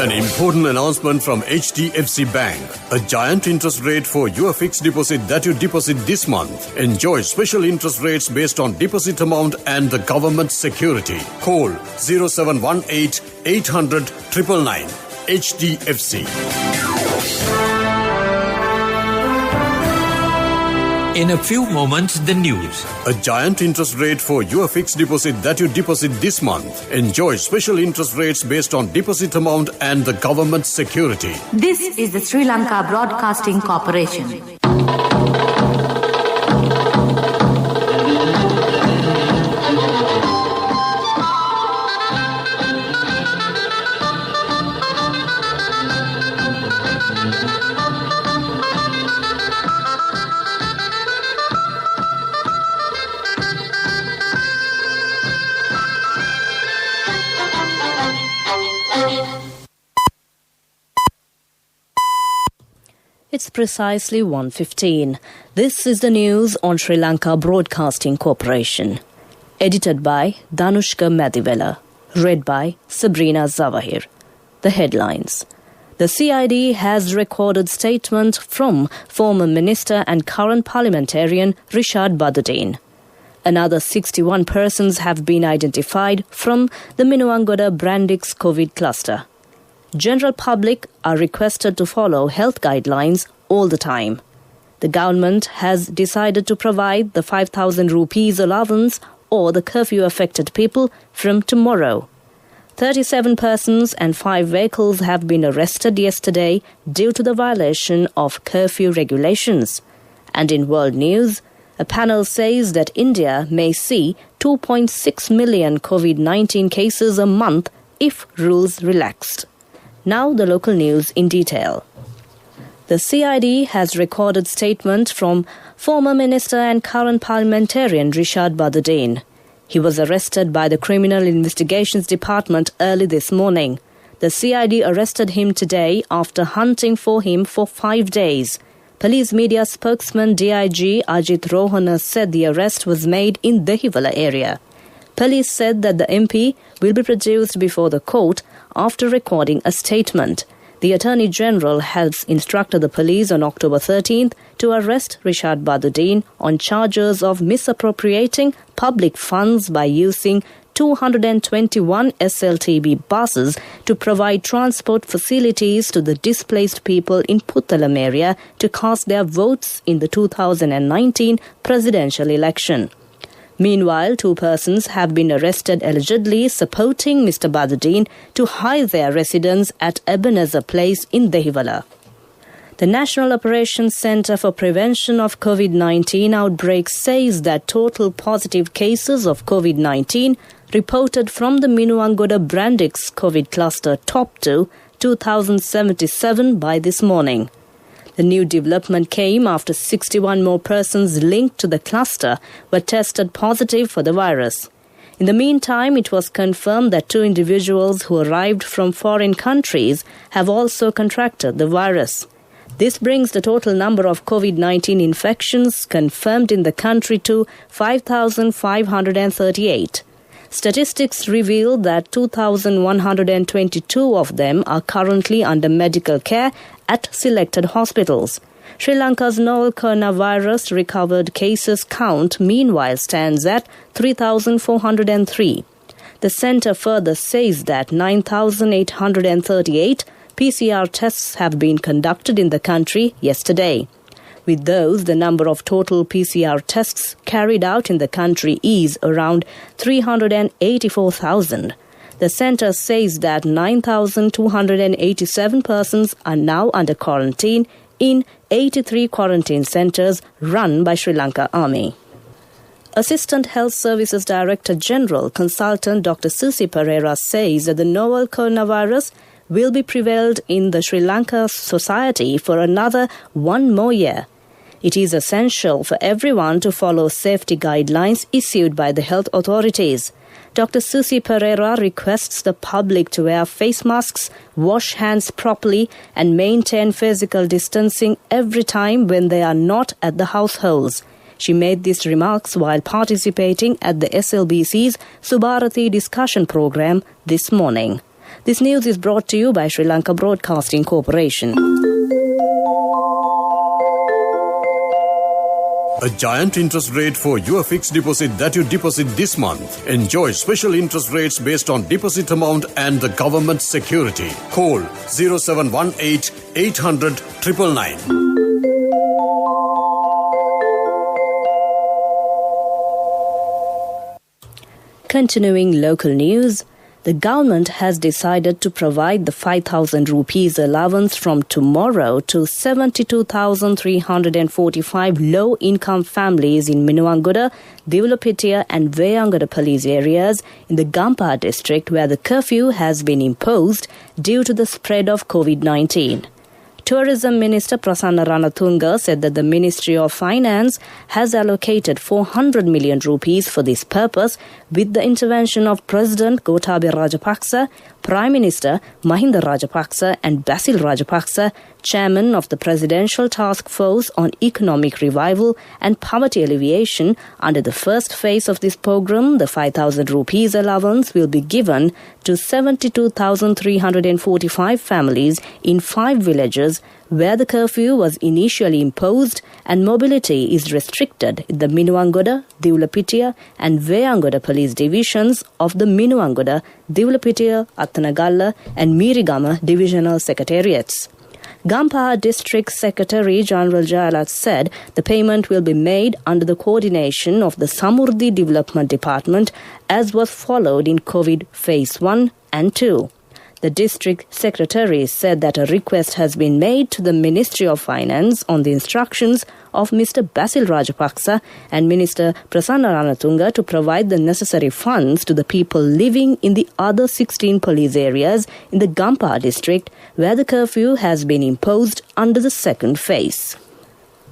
An important announcement from HDFC Bank. A giant interest rate for your fixed deposit that you deposit this month. Enjoy special interest rates based on deposit amount and the government security. Call 0718 800 999. HDFC. In a few moments, the news. A giant interest rate for your fixed deposit that you deposit this month. Enjoy special interest rates based on deposit amount and the government security. This is the Sri Lanka Broadcasting Corporation. It's precisely 1:15. This is the news on Sri Lanka Broadcasting Corporation. Edited by Danushka Madivela. Read by Sabrina Zawahir. The headlines. The CID has recorded statement from former Minister and current parliamentarian Rishad Baduddin. Another 61 persons have been identified from the Minuangoda Brandix COVID cluster. General public are requested to follow health guidelines all the time. The government has decided to provide the 5,000 rupees allowance or the curfew-affected people from tomorrow. 37 persons and 5 vehicles have been arrested yesterday due to the violation of curfew regulations. And in world news, a panel says that India may see 2.6 million COVID-19 cases a month if rules relaxed. Now the local news in detail. The CID has recorded statement from former Minister and current parliamentarian Rishad Baduddin. He was arrested by the Criminal Investigations Department early this morning. The CID arrested him today after hunting for him for 5 days. Police media spokesman DIG Ajit Rohana said the arrest was made in the Dehiwala area. Police said that the MP will be produced before the court after recording a statement. The Attorney General has instructed the police on October 13th to arrest Rishad Baduddin on charges of misappropriating public funds by using 221 SLTB buses to provide transport facilities to the displaced people in Puttalam area to cast their votes in the 2019 presidential election. Meanwhile, 2 persons have been arrested allegedly supporting Mr. Baduddin to hide their residence at Ebenezer Place in Dehiwala. The National Operations Centre for Prevention of COVID-19 outbreaks says that total positive cases of COVID-19 reported from the Minuangoda Brandix COVID cluster topped to 2,077 by this morning. The new development came after 61 more persons linked to the cluster were tested positive for the virus. In the meantime, it was confirmed that 2 individuals who arrived from foreign countries have also contracted the virus. This brings the total number of COVID-19 infections confirmed in the country to 5,538. Statistics reveal that 2,122 of them are currently under medical care at selected hospitals. Sri Lanka's novel coronavirus recovered cases count meanwhile stands at 3,403. The centre further says that 9,838 PCR tests have been conducted in the country yesterday. With those, the number of total PCR tests carried out in the country is around 384,000. The centre says that 9,287 persons are now under quarantine in 83 quarantine centres run by Sri Lanka Army. Assistant Health Services Director General Consultant Dr. Susi Pereira says that the novel coronavirus will be prevalent in the Sri Lanka society for another 1 more year. It is essential for everyone to follow safety guidelines issued by the health authorities. Dr. Susi Pereira requests the public to wear face masks, wash hands properly, and maintain physical distancing every time when they are not at the households. She made these remarks while participating at the SLBC's Subarathi discussion program this morning. This news is brought to you by Sri Lanka Broadcasting Corporation. A giant interest rate for your fixed deposit that you deposit this month. Enjoy special interest rates based on deposit amount and the government security. Call 0718 800 999. Continuing local news, the government has decided to provide the 5,000 rupees allowance from tomorrow to 72,345 low-income families in Minuwangoda, Divulapitiya and Veyangada police areas in the Gampaha district where the curfew has been imposed due to the spread of COVID-19. Tourism Minister Prasanna Ranatunga said that the Ministry of Finance has allocated 400 million rupees for this purpose with the intervention of President Gotabaya Rajapaksa, Prime Minister Mahinda Rajapaksa and Basil Rajapaksa, Chairman of the Presidential Task Force on Economic Revival and Poverty Alleviation. Under the first phase of this program, the 5,000 rupees allowance will be given to 72,345 families in 5 villages where the curfew was initially imposed and mobility is restricted in the Minuwangoda, Divulapitiya and Veyangada police divisions of the Minuwangoda, Divulapitiya, Attanagalla and Mirigama divisional secretariats. Gampaha District Secretary General Jayalat said the payment will be made under the coordination of the Samurdhi Development Department as was followed in COVID Phase 1 and 2. The district secretary said that a request has been made to the Ministry of Finance on the instructions of Mr. Basil Rajapaksa and Minister Prasanna Ranatunga to provide the necessary funds to the people living in the other 16 police areas in the Gampaha district where the curfew has been imposed under the second phase.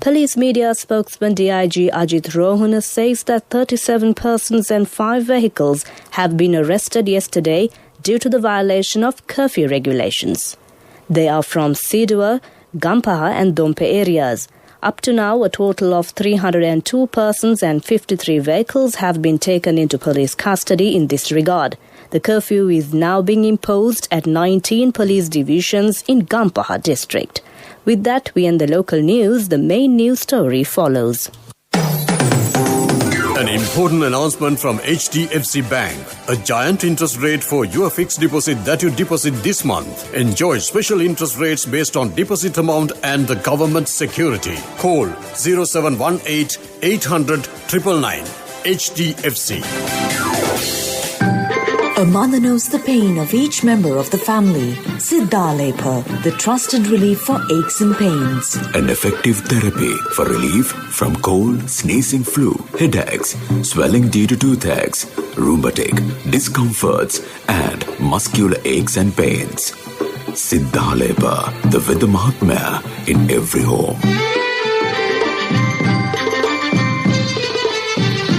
Police media spokesman DIG Ajit Rohana says that 37 persons and 5 vehicles have been arrested yesterday due to the violation of curfew regulations. They are from Sidua, Gampaha and Dompe areas. Up to now, a total of 302 persons and 53 vehicles have been taken into police custody in this regard. The curfew is now being imposed at 19 police divisions in Gampaha district. With that, we end the local news. The main news story follows. An important announcement from HDFC Bank. A giant interest rate for your fixed deposit that you deposit this month. Enjoy special interest rates based on deposit amount and the government security. Call 0718 800 999. HDFC. A mother knows the pain of each member of the family. Siddhalepa, the trusted relief for aches and pains. An effective therapy for relief from cold, sneezing, flu, headaches, swelling due to toothaches, rheumatic, discomforts, and muscular aches and pains. Siddhalepa, the Veda Mahatmya in every home.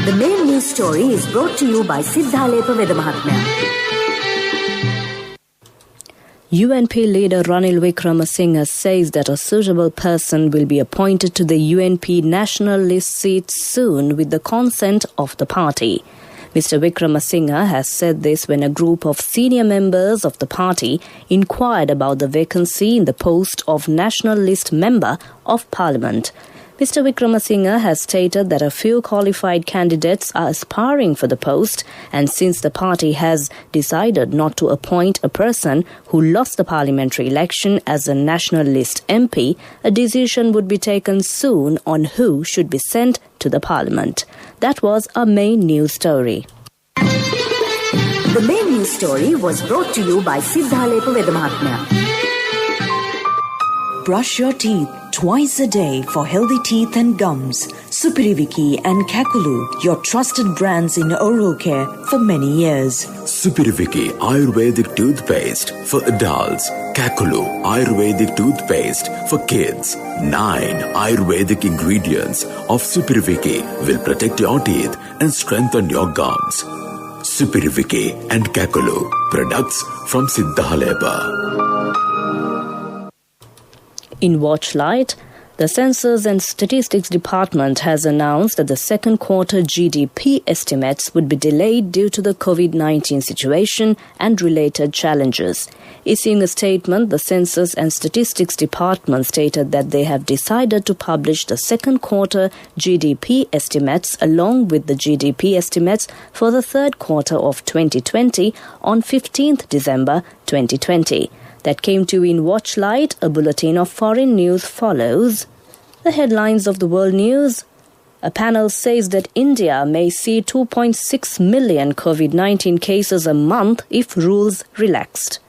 The main news story is brought to you by Siddhalepa Veda Mahatmya. UNP leader Ranil Wickremesinghe says that a suitable person will be appointed to the UNP national list seat soon with the consent of the party. Mr. Wickremesinghe has said this when a group of senior members of the party inquired about the vacancy in the post of National List Member of Parliament. Mr. Wickremesinghe has stated that a few qualified candidates are aspiring for the post, and since the party has decided not to appoint a person who lost the parliamentary election as a National List MP, a decision would be taken soon on who should be sent to the parliament. That was our main news story. The main news story was brought to you by Siddhalepa Veda Mahatmya. Brush your teeth twice a day for healthy teeth and gums. Supiriviki and Kakulu, your trusted brands in oral care for many years. Supiriviki Ayurvedic toothpaste for adults. Kakulu Ayurvedic toothpaste for kids. 9 Ayurvedic ingredients of Supiriviki will protect your teeth and strengthen your gums. Supiriviki and Kakulu, products from Siddhalepa. In Watchlight, The Census and Statistics Department has announced that the second quarter GDP estimates would be delayed due to the COVID-19 situation and related challenges. Issuing a statement, the Census and Statistics Department stated that they have decided to publish the second quarter GDP estimates along with the GDP estimates for the third quarter of 2020 on 15th December 2020. That came to you in Watchlight. A bulletin of foreign news follows. The headlines of the world news. A panel says that India may see 2.6 million COVID-19 cases a month if rules relaxed.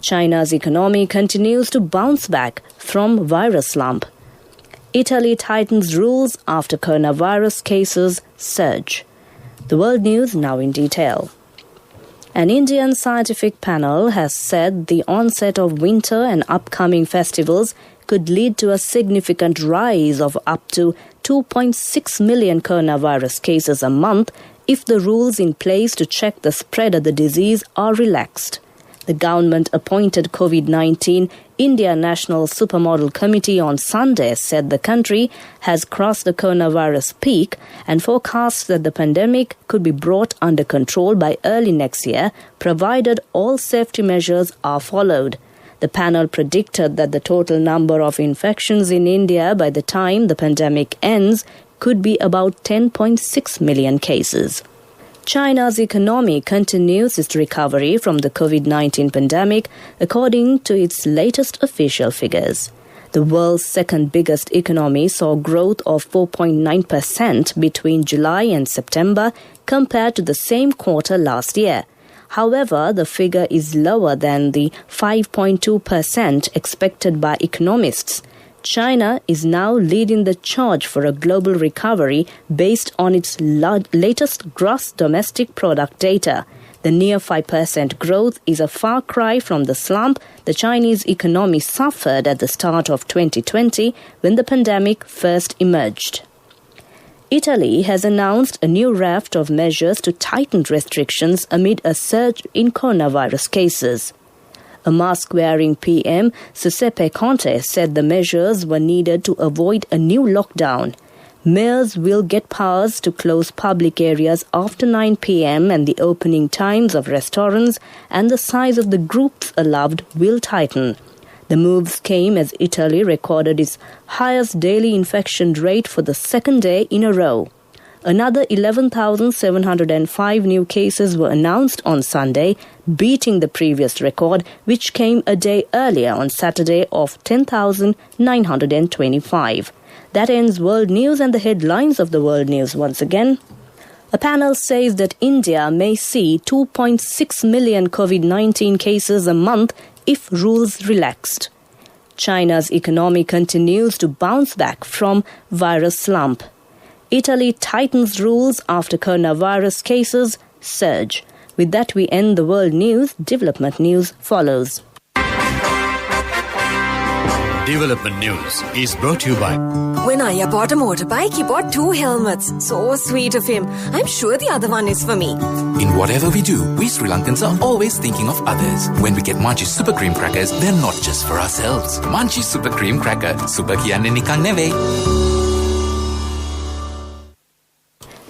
China's economy continues to bounce back from virus slump. Italy tightens rules after coronavirus cases surge. The world news now in detail. An Indian scientific panel has said the onset of winter and upcoming festivals could lead to a significant rise of up to 2.6 million coronavirus cases a month if the rules in place to check the spread of the disease are relaxed. The government-appointed COVID-19 India National Supermodel Committee on Sunday said the country has crossed the coronavirus peak and forecasts that the pandemic could be brought under control by early next year, provided all safety measures are followed. The panel predicted that the total number of infections in India by the time the pandemic ends could be about 10.6 million cases. China's economy continues its recovery from the COVID-19 pandemic, according to its latest official figures. The world's second biggest economy saw growth of 4.9% between July and September compared to the same quarter last year. However, the figure is lower than the 5.2% expected by economists. China is now leading the charge for a global recovery based on its latest gross domestic product data. The near 5% growth is a far cry from the slump the Chinese economy suffered at the start of 2020 when the pandemic first emerged. Italy has announced a new raft of measures to tighten restrictions amid a surge in coronavirus cases. A mask-wearing PM, Giuseppe Conte, said the measures were needed to avoid a new lockdown. Mayors will get powers to close public areas after 9 p.m. and the opening times of restaurants and the size of the groups allowed will tighten. The moves came as Italy recorded its highest daily infection rate for the second day in a row. Another 11,705 new cases were announced on Sunday, beating the previous record, which came a day earlier on Saturday of 10,925. That ends world news and the headlines of the world news once again. A panel says that India may see 2.6 million COVID-19 cases a month if rules relaxed. China's economy continues to bounce back from virus slump. Italy tightens rules after coronavirus cases surge. With that, we end the world news. Development news follows. Development news is brought to you by... When Aya bought a motorbike, he bought 2 helmets. So sweet of him. I'm sure the other one is for me. In whatever we do, we Sri Lankans are always thinking of others. When we get Munchie Super Cream Crackers, they're not just for ourselves. Munchie Super Cream Cracker. Super kiyanne nikan neveyi.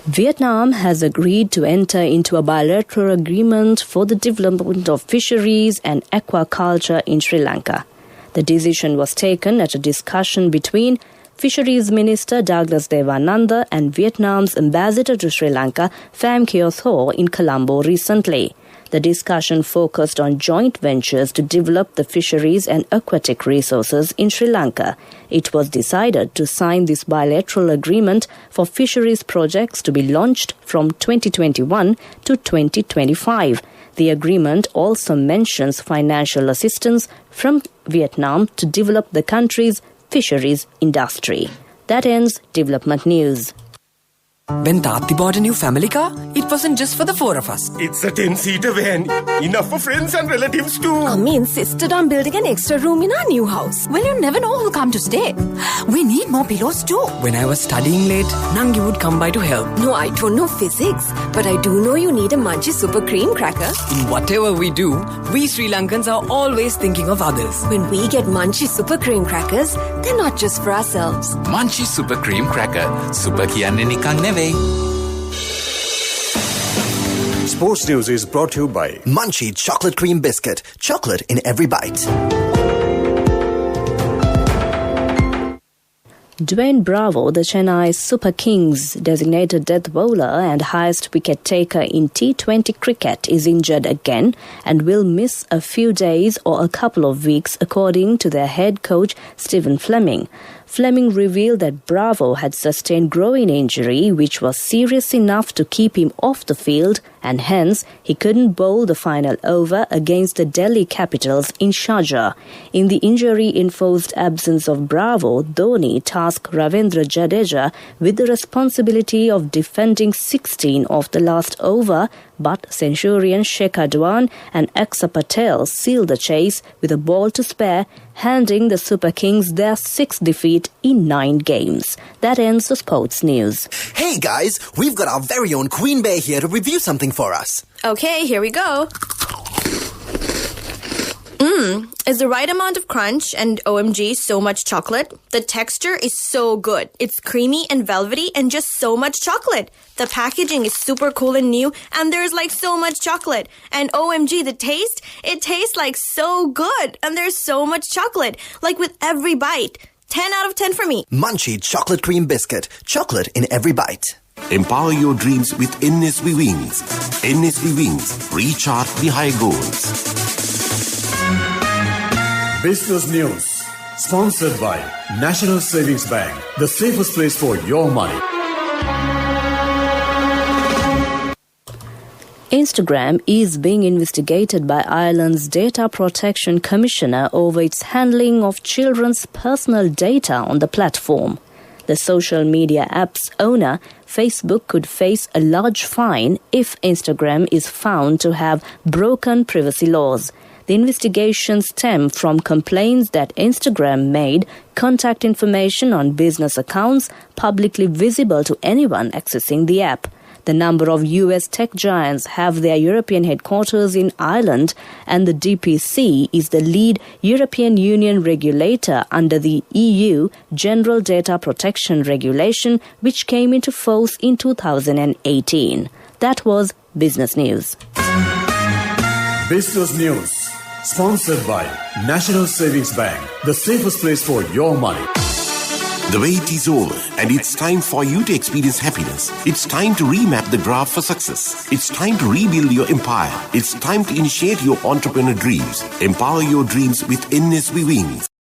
Vietnam has agreed to enter into a bilateral agreement for the development of fisheries and aquaculture in Sri Lanka. The decision was taken at a discussion between Fisheries Minister Douglas Devananda and Vietnam's ambassador to Sri Lanka, Pham Kyo Tho, in Colombo recently. The discussion focused on joint ventures to develop the fisheries and aquatic resources in Sri Lanka. It was decided to sign this bilateral agreement for fisheries projects to be launched from 2021 to 2025. The agreement also mentions financial assistance from Vietnam to develop the country's fisheries industry. That ends development news. When Tati bought a new family car, it wasn't just for the four of us. It's a 10-seater van. Enough for friends and relatives too. Mummy insisted on building an extra room in our new house. Well, you never know who'll come to stay. We need more pillows too. When I was studying late, Nangi would come by to help. No, I don't know physics, but I do know you need a Munchie Super Cream Cracker. In whatever we do, we Sri Lankans are always thinking of others. When we get Munchie Super Cream Crackers, they're not just for ourselves. Munchie Super Cream Cracker. Super kiyanne nikan neve. Sports News is brought to you by Munchie Chocolate Cream Biscuit. Chocolate in every bite. Dwayne Bravo, the Chennai Super Kings designated death bowler and highest wicket taker in T20 cricket, is injured again and will miss a few days or a couple of weeks, according to their head coach Stephen Fleming. Fleming revealed that Bravo had sustained groin injury, which was serious enough to keep him off the field, and hence he couldn't bowl the final over against the Delhi Capitals in Sharjah. In the injury-enforced absence of Bravo, Dhoni tasked Ravindra Jadeja with the responsibility of defending 16 of the last over, but Centurion Shekhar Dhawan and Akshar Patel sealed the chase with a ball to spare, handing the Super Kings their 6th defeat in 9 games. That ends the sports news. Hey guys, we've got our very own Queen Bear here to review something for us. Okay, here we go. Is the right amount of crunch and OMG so much chocolate. The texture is so good. It's creamy and velvety and just so much chocolate. The packaging is super cool and new and there's like so much chocolate. And OMG, the taste, it tastes like so good and there's so much chocolate. Like with every bite. 10 out of 10 for me. Munchie Chocolate Cream Biscuit. Chocolate in every bite. Empower your dreams with NSV Wings. NSV Wings. Recharge the high goals. Business News, sponsored by National Savings Bank, the safest place for your money. Instagram is being investigated by Ireland's Data Protection Commissioner over its handling of children's personal data on the platform. The social media app's owner, Facebook, could face a large fine if Instagram is found to have broken privacy laws. The investigation stemmed from complaints that Instagram made contact information on business accounts publicly visible to anyone accessing the app. The number of US tech giants have their European headquarters in Ireland, and the DPC is the lead European Union regulator under the EU General Data Protection Regulation, which came into force in 2018. That was Business News. Business News, sponsored by National Savings Bank, the safest place for your money. The wait is over and it's time for you to experience happiness. It's time to remap the graph for success. It's time to rebuild your empire. It's time to initiate your entrepreneur dreams. Empower your dreams with NSV Wings.